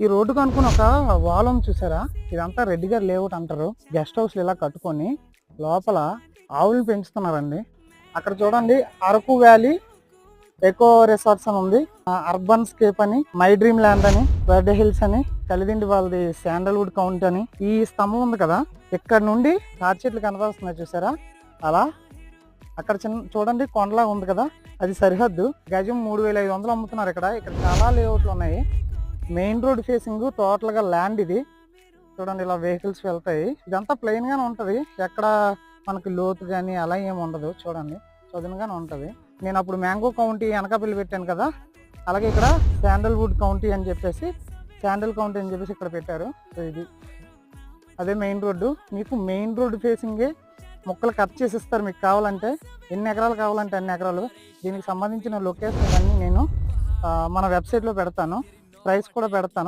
ఈ రోడ్డుకు అనుకుని ఒక వాల్ ఉంది చూసారా, ఇదంతా రెడ్డి గారి లేఅవుట్ అంటారు. గెస్ట్ హౌస్లు ఇలా కట్టుకొని లోపల ఆవులను పెంచుతున్నారండి. అక్కడ చూడండి అరకు వ్యాలీ ఎకో రిసార్ట్స్ అని ఉంది, అర్బన్ స్కేప్ అని, మై డ్రీమ్ ల్యాండ్ అని, బర్డే హిల్స్ అని, కలిదిండి వాళ్ళది శాండల్వుడ్ కౌంట్ అని. ఈ స్తంభం ఉంది కదా, ఇక్కడ నుండి తాటి చెట్లు కనపడుతున్నాయి చూసారా, అలా అక్కడ చూడండి కొండలా ఉంది కదా, అది సరిహద్దు. గజం 3500 అమ్ముతున్నారు. ఇక్కడ చాలా లేఅవుట్లు ఉన్నాయి. మెయిన్ రోడ్ ఫేసింగ్ టోటల్ గా ల్యాండ్ ఇది. చూడండి ఇలా వెహికల్స్ వెళ్తాయి. ఇదంతా ప్లెయిన్ గానే ఉంటది, ఎక్కడ మనకి లోతు కానీ అలా ఏమి ఉండదు. చూడండి చదునుగానే ఉంటది. నేను అప్పుడు మ్యాంగో కౌంటీ అనకాపల్లి పెట్టాను కదా, అలాగే ఇక్కడ శాండల్వుడ్ కౌంటీ అని చెప్పేసి, శాండల్ కౌంటీ అని చెప్పేసి ఇక్కడ పెట్టారు. సో ఇది అదే మెయిన్ రోడ్డు. మీకు మెయిన్ రోడ్ ఫేసింగే మొక్కలు కట్ చేసి ఇస్తారు. మీకు కావాలంటే ఎన్ని ఎకరాలు కావాలంటే అన్ని ఎకరాలు. దీనికి సంబంధించిన లొకేషన్ అన్నీ నేను మన వెబ్సైట్లో పెడతాను, ప్రైస్ కూడా పెడతాను.